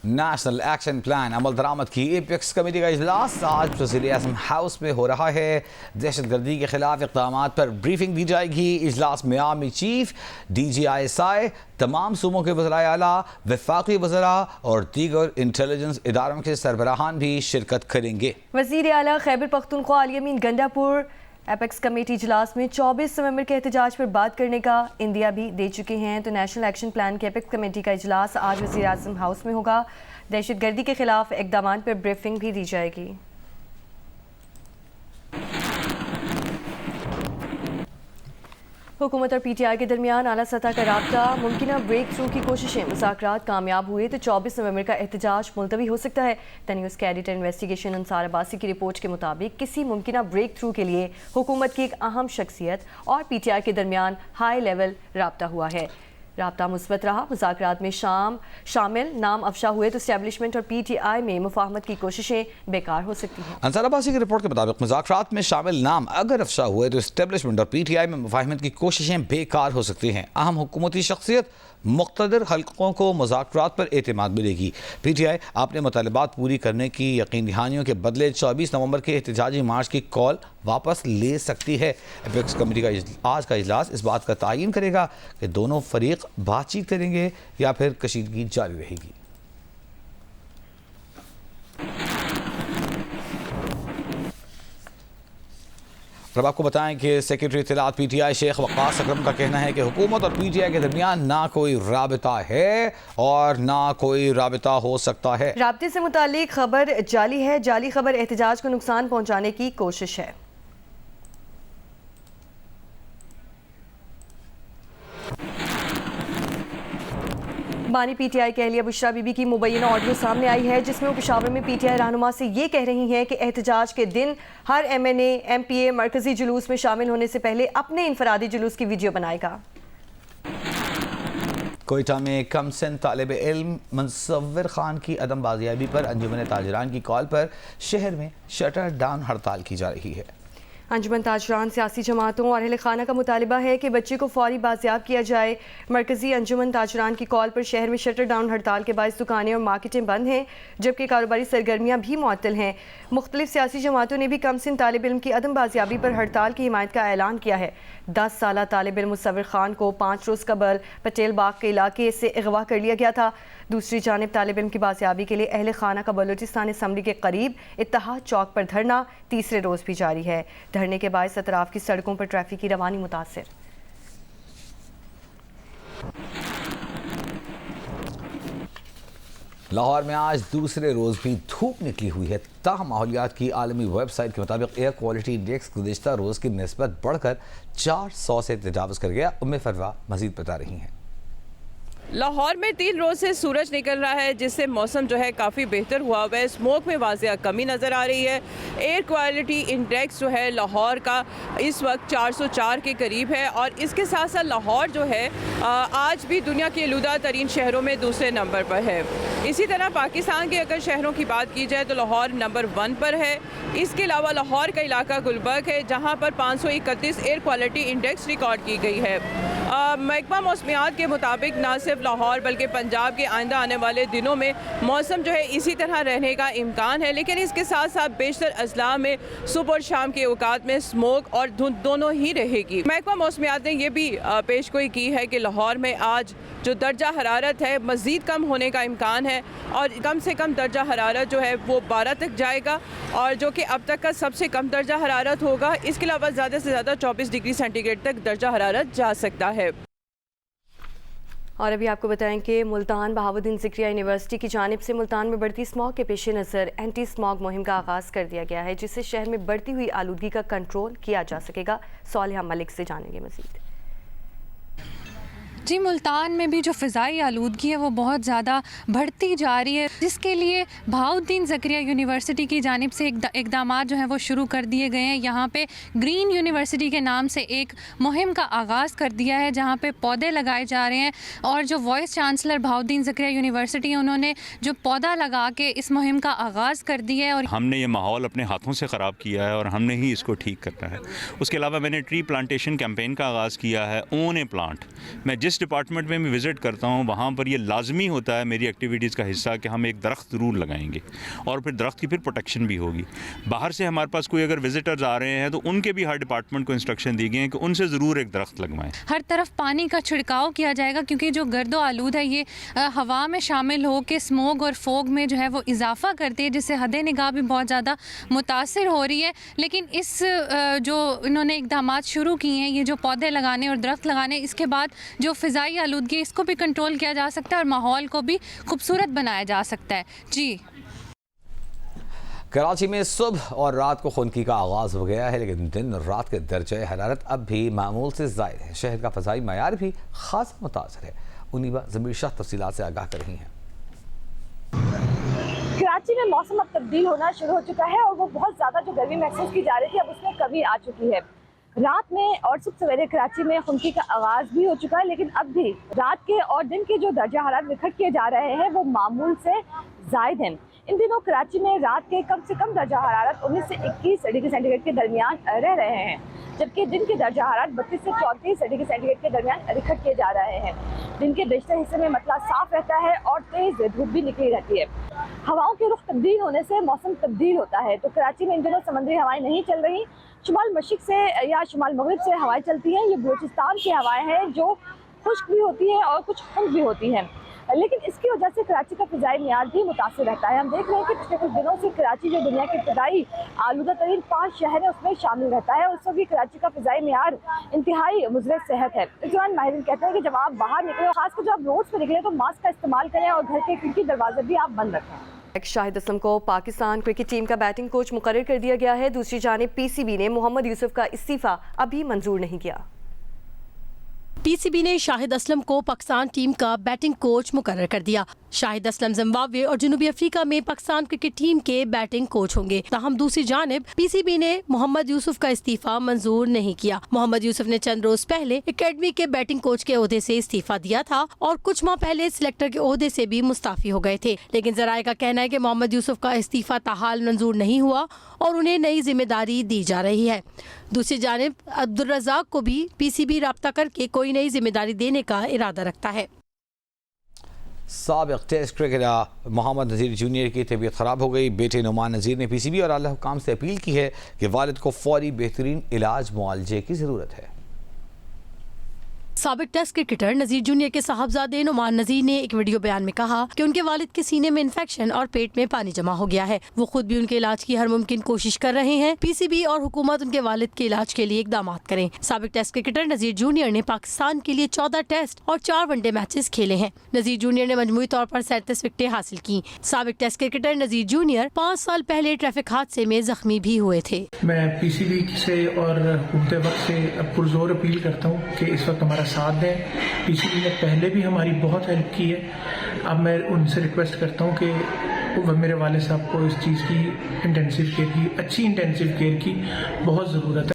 National action plan अमल दरामद की apex committee का इजलास आज वज़ीर-ए-आज़म हाउस में हो रहा है। दहशत गर्दी के खिलाफ इक़दाम पर ब्रीफिंग दी जाएगी। इजलास में आर्मी चीफ, DGISI, तमाम सूबों के वज़राए आला, वफाकी वज़रा और दीगर इंटेलिजेंस इदारों के सरबराहान भी शिरकत करेंगे। वज़ीर आला खैबर पख्तूनख्वा अल-यमीन गंडापुर एपेक्स कमेटी इजलास में 24 नवंबर के एहतजाज पर बात करने का इंदिया भी दे चुके हैं। तो नेशनल एक्शन प्लान के एपेक्स कमेटी का इजलास आज वज़ीर-ए-आज़म हाउस में होगा। दहशत गर्दी के खिलाफ इक़दाम पर ब्रीफिंग भी दी जाएगी। हुकूमत और PTI के दरमियान आला सतह का राब्ता, मुमकिन ब्रेक थ्रू की कोशिशें, मुज़ाकरात कामयाब हुए तो 24 नवंबर का एहतजाज मुलतवी हो सकता है। द न्यूज़ के एडिटर इन्वेस्टिगेशन अंसार अब्बासी की रिपोर्ट के मुताबिक किसी मुमकिन ब्रेक थ्रू के लिए हुकूमत की एक अहम शख्सियत और PTI के दरमियान हाई लेवल राब्ता हुआ है। राब्ता मुस्बत रहा। मुज़ाकरात में शामिल नाम अफशा हुए तो इस्टेब्लिशमेंट और PTI में मुफाहमत की कोशिशें बेकार हो सकती हैं। अंसार अब्बासी की रिपोर्ट के मुताबिक मुज़ाकरात में शामिल नाम अगर अफशा हुए तो इस्टेब्लिशमेंट और PTI में मुफाहमत की कोशिशें बेकार हो सकती हैं। अहम हुकूमती शख्सियत मुख्तदर हल्कों को मुज़ाकरात पर एतमाद मिलेगी। PTI अपने मुतालबात पूरी करने की यकीन दहानियों के बदले 24 नवंबर के एहतजाजी मार्च की कॉल वापस ले सकती है। एपेक्स कमेटी का आज का इजलास इस बात का तयन करेगा कि दोनों फरीक बातचीत करेंगे या फिर कशीदगी जारी रहेगी। अब आपको बताएं कि सेक्रेटरी इत्तलात PTI शेख वक्कास अकरम का कहना है कि हुकूमत और PTI के दरमियान ना कोई राबिता है और ना कोई राबिता हो सकता है। राब्ते से मुतालिक खबर जाली है। जाली खबर एहतजाज को नुकसान पहुंचाने की कोशिश है। बानी PTI के अहलिया बुशरा बीबी की मुबैना ऑडियो सामने आई है जिसमें वो पेशावर में PTI रहनुमा से ये कह रही हैं कि एहतजाज के दिन हर MNA MPA मरकजी जुलूस में शामिल होने से पहले अपने इनफरादी जुलूस की वीडियो बनाएगा। कोयटा में कमसिन तालिब इल्म मुसव्विर खान की अदम बाजियाबी पर अंजुमन ताजरान की कॉल पर शहर में शटर डाउन हड़ताल की जा रही है। अंजुमन ताजरान सियासी जमातों और अहले खाना का मुतालिबा है कि बच्चे को फौरी बाजियाब किया जाए। मरकजी अंजुमन ताजरान की कॉल पर शहर में शटर डाउन हड़ताल के बायस दुकानें और मार्केटें बंद हैं जबकि कारोबारी सरगर्मियाँ भी मुअत्तल हैं। मुख्तलिफ सियासी जमातों ने भी कमसिन तालिब इल्म की अदम बाजियाबी पर हड़ताल की हिमायत का ऐलान किया है। 10 साला तालिब इल्म मुसव्विर खान को 5 रोज़ कबल पटेल बाग के इलाके से अगवा कर लिया गया था। दूसरी जानिब तालिब इल्म की बाजियाबी के लिए अहले खाना का बलूचिस्तान असम्बली के करीब इत्तेहाद चौक पर धरना तीसरे रोज़ भी जारी है। धरने के बायस अतराफ की सड़कों पर ट्रैफिक की रवानी मुतासिर। लाहौर में आज दूसरे रोज़ भी धूप निकली हुई है। ताहम माहौलियात की आलमी वेबसाइट के मुताबिक एयर क्वालिटी इंडेक्स गुज़िश्ता रोज़ की निस्बत बढ़कर 400 से तजावज़ कर गया। उम्मे फरवा मज़ीद बता रही हैं। लाहौर में 3 रोज़ से सूरज निकल रहा है जिससे मौसम जो है काफ़ी बेहतर हुआ हुआ है। स्मोक में वाज़िया कमी नज़र आ रही है। एयर क्वालिटी इंडेक्स जो है लाहौर का इस वक्त 404 के करीब है और इसके साथ साथ लाहौर जो है आज भी दुनिया के आलूदा तरीन शहरों में दूसरे नंबर पर है। इसी तरह पाकिस्तान के अगर शहरों की बात की जाए तो लाहौर नंबर 1 पर है। इसके अलावा लाहौर का इलाका गुलबर्ग है जहाँ पर 531 एयर क्वालिटी इंडेक्स रिकॉर्ड की गई है। महकमा मौसमियात के मुताबिक ना सिर्फ लाहौर बल्कि पंजाब के आइंदा आने वाले दिनों में मौसम जो है इसी तरह रहने का इम्कान है, लेकिन इसके साथ साथ बेशतर अजला में सुबह और शाम के औकात में स्मोक और धुंध दोनों ही रहेगी। महकमा मौसमियात ने यह भी पेशगोई की है कि लाहौर में आज जो दर्जा हरारत है मज़ीद कम होने का इम्कान है और कम से कम दर्जा हरारत जो है वो 12 तक जाएगा और जो कि अब तक का सबसे कम दर्जा हरारत होगा। इसके अलावा ज़्यादा से ज़्यादा 24 डिग्री सेंटीग्रेड तक दर्जा हरारत जा सकता है। और अभी आपको बताएं कि मुल्तान बहाउद्दीन ज़िक्रिया यूनिवर्सिटी की जानिब से मुल्तान में बढ़ती स्मॉग के पेश नज़र एंटी स्मॉग मुहिम का आगाज़ कर दिया गया है जिससे शहर में बढ़ती हुई आलूदगी का कंट्रोल किया जा सकेगा। सालिहा मलिक से जानेंगे मज़ीद। जी, मुल्तान में भी जो फ़िज़ाई आलूदगी है वो बहुत ज़्यादा बढ़ती जा रही है जिसके लिए बहाउद्दीन ज़िक्रिया यूनिवर्सिटी की जानिब से इक़दामात जो हैं वो शुरू कर दिए गए हैं। यहाँ पे ग्रीन यूनिवर्सिटी के नाम से एक मुहिम का आगाज़ कर दिया है जहाँ पे पौधे लगाए जा रहे हैं और जो vice chancellor Bahauddin Zakaria university है उन्होंने जो पौधा लगा के इस मुहिम का आगाज़ कर दिया है। और हमने ये माहौल अपने हाथों से ख़राब किया है और हमने ही इसको ठीक करना है। उसके अलावा मैंने ट्री प्लांटेशन कैंपेन का आगाज़ किया है। ओन ए प्लांट। मैं जिस जिस डिपार्टमेंट में मैं विज़िट करता हूँ वहाँ पर ये लाजमी होता है मेरी एक्टिविटीज़ का हिस्सा कि हम एक दरख्त ज़रूर लगाएंगे और फिर दरख्त की फिर प्रोटेक्शन भी होगी। बाहर से हमारे पास कोई अगर विजिटर्स आ रहे हैं तो उनके भी हर डिपार्टमेंट को इंस्ट्रक्शन दी गई हैं कि उनसे ज़रूर एक दरख्त लगवाएं। हर तरफ पानी का छिड़काव किया जाएगा क्योंकि जो गर्दो आलूद है ये हवा में शामिल हो के स्मोक और फोग में जो है वो इजाफा करती है, जिससे हद निगाह भी बहुत ज़्यादा मुतासिर हो रही है। लेकिन इस जो इन्होंने इक़दाम शुरू किए हैं, ये जो पौधे लगाने और दरख्त लगाने, इसके बाद जो फ़िज़ाई आलूदगी इसको भी कंट्रोल किया जा सकता है और माहौल को भी खूबसूरत बनाया जा सकता है। जी, कराची में सुबह और रात को खुनकी का आगाज़ हो गया है, लेकिन दिन और रात के दर्जे हरारत अब भी मामूल से ज़ायद है। शहर का फ़ज़ाई मयार भी ख़ास मुतासर है। उनीबा ज़मीर शाह तफसीलात से आगाह कर रही हैं। कराची में मौसम अब तब्दील होना शुरू हो चुका है और वो बहुत ज़्यादा जो गर्मी महसूस की जा रही थी अब उसमें कमी आ चुकी है। रात में और सुबह सवेरे कराची में खुनकी का आगाज़ भी हो चुका है, लेकिन अब भी रात के और दिन के जो दर्जा हरारत निखट किए जा रहे हैं वो मामूल से ज़ायद हैं। इन दिनों कराची में रात के कम से कम दर्जा हरारत 19 से 21 डिग्री सेंटीग्रेड के दरमियान रह रहे हैं, जबकि दिन के दर्जा हरारत 32 से 34 डिग्री सेंटीग्रेड के दरमियान निखट किए जा रहे हैं। दिन के बेशतर हिस्से में मतला साफ रहता है और तेज़ धूप भी निकली रहती है। हवाओं के रुख तब्दील होने से मौसम तब्दील होता है, तो कराची में इन दिनों समुद्री हवाएं नहीं चल रही। शुमाल मशरिक से या शुमाल मगरिब से हवाएं चलती हैं। ये बलूचिस्तान की हवाएं हैं जो खुश्क भी होती हैं और कुछ खुश्क भी होती हैं, लेकिन इसकी वजह से कराची का फ़िज़ाई मियार भी मुतासिर रहता है। हम देख रहे हैं कि पिछले कुछ दिनों से कराची जो दुनिया के इब्तदाई आलूदा तरीन 5 शहर है उसमें शामिल रहता है। उस वक्त भी कराची का फ़िज़ाई मियार इंतहाई मुज़र सेहत है। इस दौरान माहिरीन कहते हैं कि जब आप बाहर निकले, खासकर जब आप रोड्स पर निकले, तो मास्क का इस्तेमाल करें और घर के खिड़की दरवाजे भी आप बंद रखें। शाहिद असलम को पाकिस्तान क्रिकेट टीम का बैटिंग कोच मुकर्रर कर दिया गया है। दूसरी जानिब पीसीबी ने मोहम्मद यूसुफ का इस्तीफ़ा अभी मंजूर नहीं किया। पीसीबी ने शाहिद असलम को पाकिस्तान टीम का बैटिंग कोच मुकर्रर कर दिया। शाहिद असलम जिम्बाब्वे और जनूबी अफ्रीका में पाकिस्तान क्रिकेट टीम के बैटिंग कोच होंगे। ताहम दूसरी जानिब पीसीबी ने मोहम्मद यूसुफ का इस्तीफा मंजूर नहीं किया। मोहम्मद यूसुफ ने चंद रोज पहले एकेडमी के बैटिंग कोच के ओहदे से इस्तीफा दिया था और कुछ माह पहले सिलेक्टर के ओहदे से भी मुस्ताफी हो गए थे, लेकिन जराये का कहना है कि मोहम्मद यूसुफ का इस्तीफा ताहाल मंजूर नहीं हुआ और उन्हें नई जिम्मेदारी दी जा रही है। दूसरी जानिब अब्दुल रज़ाक को भी पीसीबी राब्ता करके कोई नई जिम्मेदारी देने का इरादा रखता है। साबिक टेस्ट क्रिकेटर मोहम्मद नज़ीर जूनियर की तबीयत ख़राब हो गई। बेटे नुमान नज़ीर ने पीसीबी और आला हुकाम से अपील की है कि वालिद को फौरी बेहतरीन इलाज मुआलजे की ज़रूरत है। साबिक टेस्ट क्रिकेटर नज़ीर जूनियर के साहबजादे नुमान नज़ीर ने एक वीडियो बयान में कहा कि उनके वालिद के सीने में इन्फेक्शन और पेट में पानी जमा हो गया है। वो खुद भी उनके इलाज की हर मुमकिन कोशिश कर रहे हैं। पीसीबी और हुकूमत उनके वालिद के इलाज के लिए इकदाम करें। साबिक टेस्ट क्रिकेटर नज़ीर जूनियर ने पाकिस्तान के लिए 14 टेस्ट और 4 वनडे मैचेस खेले हैं। नज़ीर जूनियर ने मजमूई तौर पर 37 विकेटें हासिल की। साबिक टेस्ट क्रिकेटर नज़ीर जूनियर 5 साल पहले ट्रैफिक हादसे में जख्मी भी हुए थे। मैं पीसीबी से और हुकूमत वक्त से पुरजोर अपील करता हूँ कि इस वक्त हमारा साथ दें। पीसीबी ने पहले भी हमारी बहुत हेल्प की है। अब मैं उनसे रिक्वेस्ट करता हूँ कि वो मेरे वाले साहब को इस चीज़ की इंटेंसिव केयर की, अच्छी इंटेंसिव केयर की बहुत ज़रूरत है।